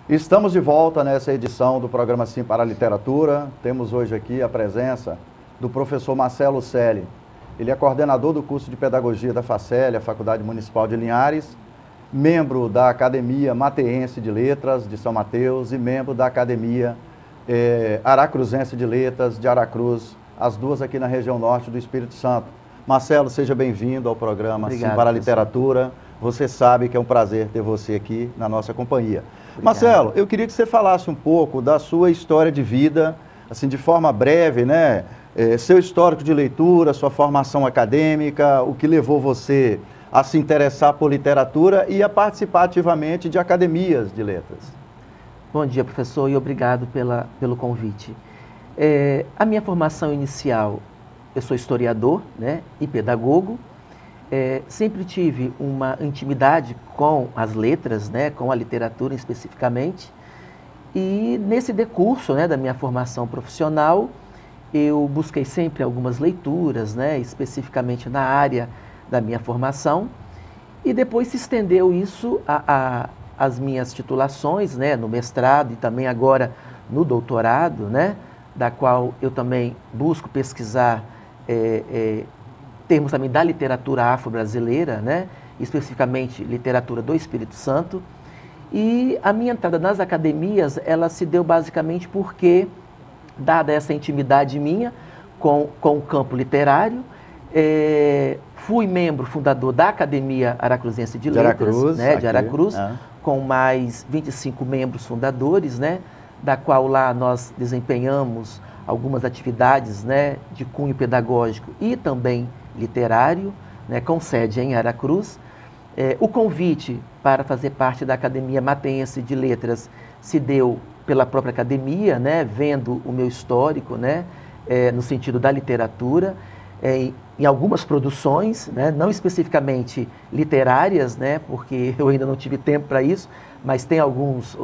Estamos de volta nessa edição do programa Sim para a Literatura. Temos hoje aqui a presença do professor Marcelo Celli. Ele é coordenador do curso de Pedagogia da FACEL, a Faculdade Municipal de Linhares, membro da Academia Mateense de Letras de São Mateus e membro da Academia Aracruzense de Letras de Aracruz, as duas aqui na região norte do Espírito Santo. Marcelo, seja bem-vindo ao programa Sim para a Literatura. Você sabe que é um prazer ter você aqui na nossa companhia. Obrigado. Marcelo, eu queria que você falasse um pouco da sua história de vida, assim, de forma breve, né? Seu histórico de leitura, sua formação acadêmica, o que levou você a se interessar por literatura e a participar ativamente de academias de letras. Bom dia, professor, e obrigado pelo convite. A minha formação inicial, eu sou historiador, né, e pedagogo. Sempre tive uma intimidade com as letras, né, com a literatura especificamente. E nesse decurso, né, da minha formação profissional, eu busquei sempre algumas leituras, né, especificamente na área da minha formação. E depois se estendeu isso às minhas titulações, né, no mestrado e também agora no doutorado, né, da qual eu também busco pesquisar termos também da literatura afro-brasileira, né, especificamente literatura do Espírito Santo. E a minha entrada nas academias, ela se deu basicamente porque, dada essa intimidade minha com o campo literário, fui membro fundador da Academia Aracruzense de Letras, né, de Aracruz, com mais 25 membros fundadores, né, da qual lá nós desempenhamos algumas atividades, né, de cunho pedagógico e também literário, né, com sede em Aracruz. O convite para fazer parte da Academia Mateense de Letras se deu pela própria academia, né, vendo o meu histórico, né, no sentido da literatura, em algumas produções, né, não especificamente literárias, né, porque eu ainda não tive tempo para isso, mas tem alguns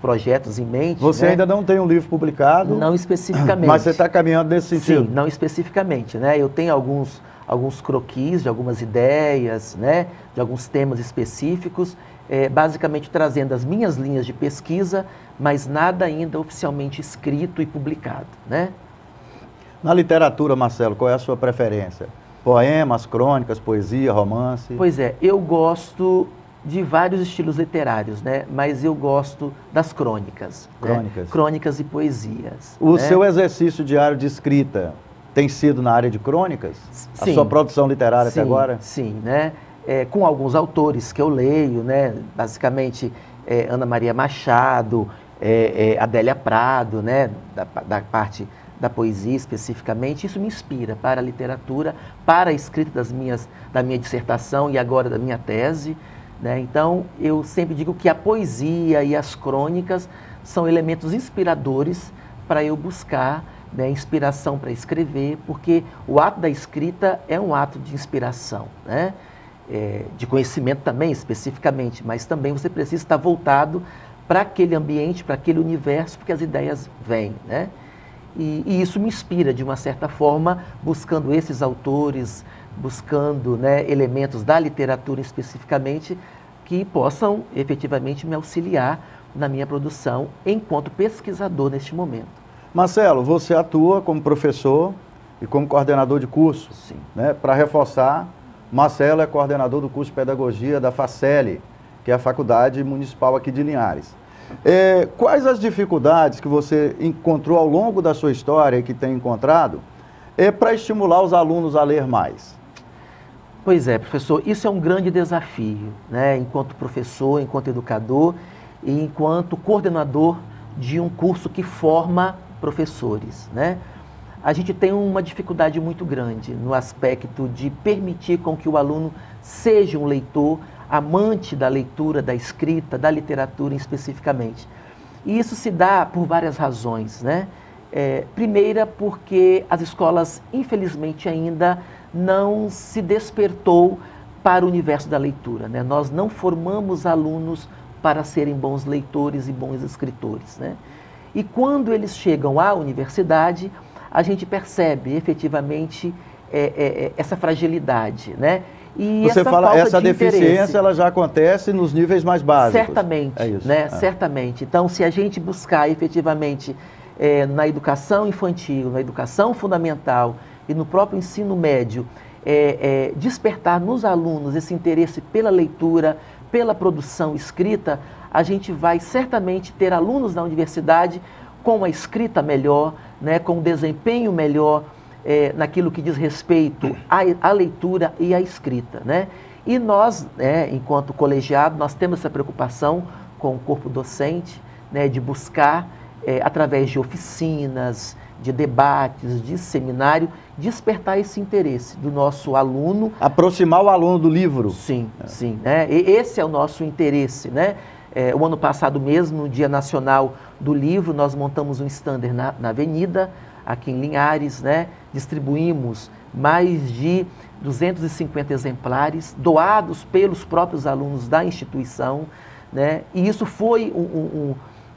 projetos em mente. Você, né, ainda não tem um livro publicado? Não especificamente. Mas você está caminhando nesse sentido? Sim, não especificamente, né? Eu tenho alguns croquis de algumas ideias, né, de alguns temas específicos, basicamente trazendo as minhas linhas de pesquisa, mas nada ainda oficialmente escrito e publicado, né? Na literatura, Marcelo, qual é a sua preferência? Poemas, crônicas, poesia, romance? Pois é, eu gosto de vários estilos literários, né? Mas eu gosto das crônicas. Crônicas. Né? Crônicas e poesias. O né? seu exercício diário de escrita tem sido na área de crônicas? Sim. A sua produção literária até agora? Sim, né? Com alguns autores que eu leio, né? Basicamente Ana Maria Machado, Adélia Prado, né? Da parte da poesia especificamente. Isso me inspira para a literatura, para a escrita da minha dissertação e agora da minha tese. Né? Então, eu sempre digo que a poesia e as crônicas são elementos inspiradores para eu buscar, né, inspiração para escrever, porque o ato da escrita é um ato de inspiração, né? De conhecimento também, especificamente, mas também você precisa estar voltado para aquele ambiente, para aquele universo, porque as ideias vêm, né? E isso me inspira, de uma certa forma, buscando esses autores, buscando, né, elementos da literatura especificamente que possam efetivamente me auxiliar na minha produção enquanto pesquisador neste momento. Marcelo, você atua como professor e como coordenador de curso. Sim. Né? Para reforçar, Marcelo é coordenador do curso de Pedagogia da FACEL, que é a Faculdade Municipal aqui de Linhares. Quais as dificuldades que você encontrou ao longo da sua história e que tem encontrado para estimular os alunos a ler mais? Pois é, professor, isso é um grande desafio, né? Enquanto professor, enquanto educador e enquanto coordenador de um curso que forma professores, né? A gente tem uma dificuldade muito grande no aspecto de permitir com que o aluno seja um leitor, amante da leitura, da escrita, da literatura especificamente. E isso se dá por várias razões, né? Primeira, porque as escolas, infelizmente, ainda não se despertou para o universo da leitura, né? Nós não formamos alunos para serem bons leitores e bons escritores, né? E quando eles chegam à universidade, a gente percebe efetivamente essa fragilidade, né? E Você fala, falta essa de deficiência interesse, ela já acontece nos níveis mais básicos. certamente, É isso. né? Certamente. Então, se a gente buscar efetivamente na educação infantil, na educação fundamental e no próprio ensino médio, despertar nos alunos esse interesse pela leitura, pela produção escrita, a gente vai certamente ter alunos na universidade com uma escrita melhor, né, com um desempenho melhor naquilo que diz respeito à leitura e à escrita, né? E nós, enquanto colegiado, nós temos essa preocupação com o corpo docente, né, de buscar, através de oficinas, de debates, de seminário, despertar esse interesse do nosso aluno. Aproximar o aluno do livro. Sim, sim. Né? E esse é o nosso interesse, né? O ano passado mesmo, no Dia Nacional do Livro, nós montamos um stander na Avenida, aqui em Linhares, né? Distribuímos mais de 250 exemplares, doados pelos próprios alunos da instituição, né? E isso foi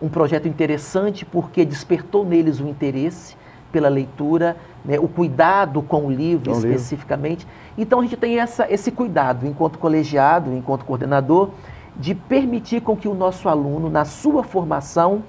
um projeto interessante porque despertou neles o interesse pela leitura, né? O cuidado com o livro especificamente. Então a gente tem esse cuidado, enquanto colegiado, enquanto coordenador, de permitir com que o nosso aluno, na sua formação,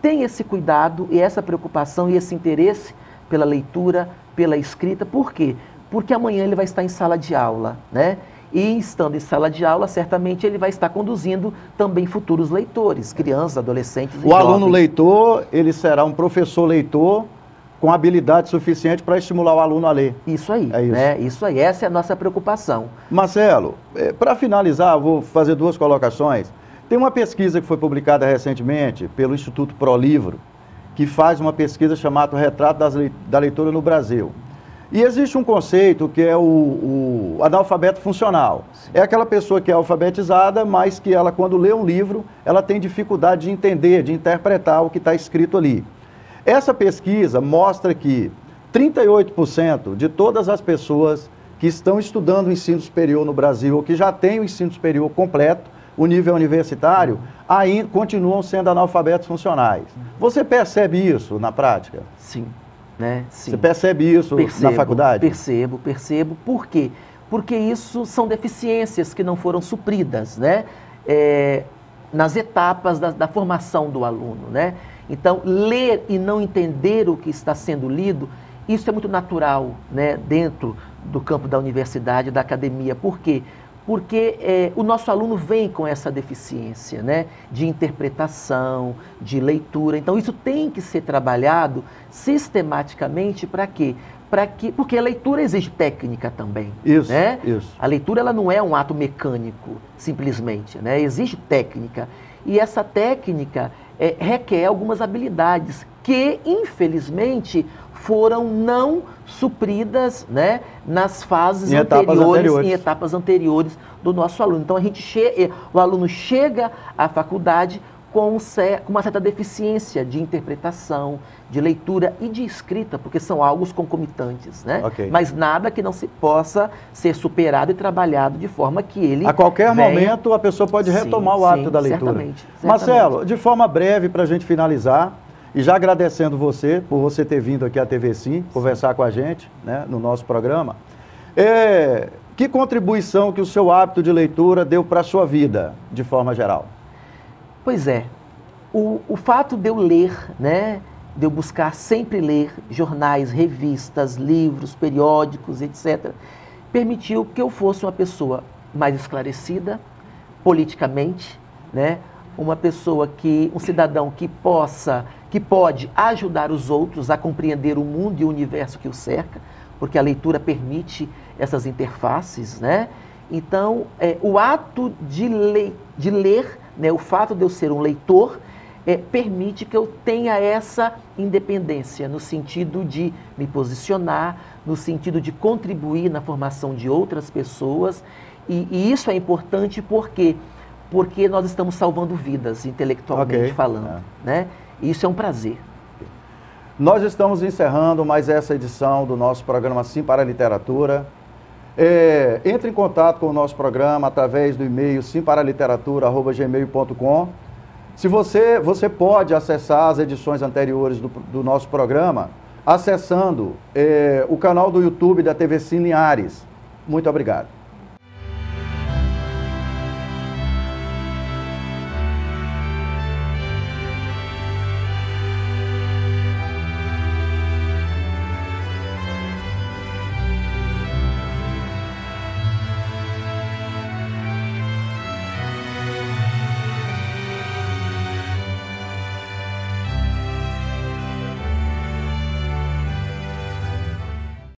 tenha esse cuidado e essa preocupação e esse interesse pela leitura, pela escrita. Por quê? Porque amanhã ele vai estar em sala de aula, né? E estando em sala de aula, certamente ele vai estar conduzindo também futuros leitores, crianças, adolescentes e jovens. O aluno leitor, ele será um professor leitor com habilidade suficiente para estimular o aluno a ler. Isso aí, é isso. Né? Isso aí, essa é a nossa preocupação. Marcelo, para finalizar, vou fazer duas colocações. Tem uma pesquisa que foi publicada recentemente pelo Instituto ProLivro, que faz uma pesquisa chamada Retrato da Leitura no Brasil. E existe um conceito que é o analfabeto funcional. Sim. É aquela pessoa que é alfabetizada, mas que ela, quando lê um livro, ela tem dificuldade de entender, de interpretar o que está escrito ali. Essa pesquisa mostra que 38% de todas as pessoas que estão estudando o ensino superior no Brasil, ou que já têm o ensino superior completo, o nível universitário, ainda continuam sendo analfabetos funcionais. Você percebe isso na prática? Sim. Né? Sim. Você percebe isso na faculdade? Percebo. Por quê? Porque isso são deficiências que não foram supridas, né? Nas etapas da formação do aluno, né? Então, ler e não entender o que está sendo lido, isso é muito natural, né? Dentro do campo da universidade, da academia. Por quê? Porque o nosso aluno vem com essa deficiência, né, de interpretação, de leitura. Então, isso tem que ser trabalhado sistematicamente para quê? Porque a leitura exige técnica também. Isso, né? isso. A leitura ela não é um ato mecânico, simplesmente, né? Exige técnica. E essa técnica requer algumas habilidades que, infelizmente, foram não supridas, né, nas fases em etapas anteriores do nosso aluno. Então, o aluno chega à faculdade com uma certa deficiência de interpretação, de leitura e de escrita, porque são algo concomitantes, né? Okay. Mas nada que não se possa ser superado e trabalhado de forma que ele a qualquer momento a pessoa pode retomar o hábito da leitura. Certamente. Marcelo, de forma breve, para a gente finalizar, e já agradecendo você, por você ter vindo aqui à TV Sim, conversar com a gente, né, no nosso programa, que contribuição que o seu hábito de leitura deu para a sua vida, de forma geral? Pois é, o fato de eu ler, né, de eu buscar sempre ler jornais, revistas, livros, periódicos, etc., permitiu que eu fosse uma pessoa mais esclarecida politicamente, né, um cidadão que pode ajudar os outros a compreender o mundo e o universo que o cerca, porque a leitura permite essas interfaces, né? Então, o ato de ler, né, o fato de eu ser um leitor, permite que eu tenha essa independência, no sentido de me posicionar, no sentido de contribuir na formação de outras pessoas, e isso é importante porque nós estamos salvando vidas, intelectualmente falando, né? E isso é um prazer. Nós estamos encerrando mais essa edição do nosso programa Sim para a Literatura. Entre em contato com o nosso programa através do e-mail simparaliteratura@gmail.com. Se você pode acessar as edições anteriores do nosso programa acessando o canal do YouTube da TV Sim Linhares. Muito obrigado.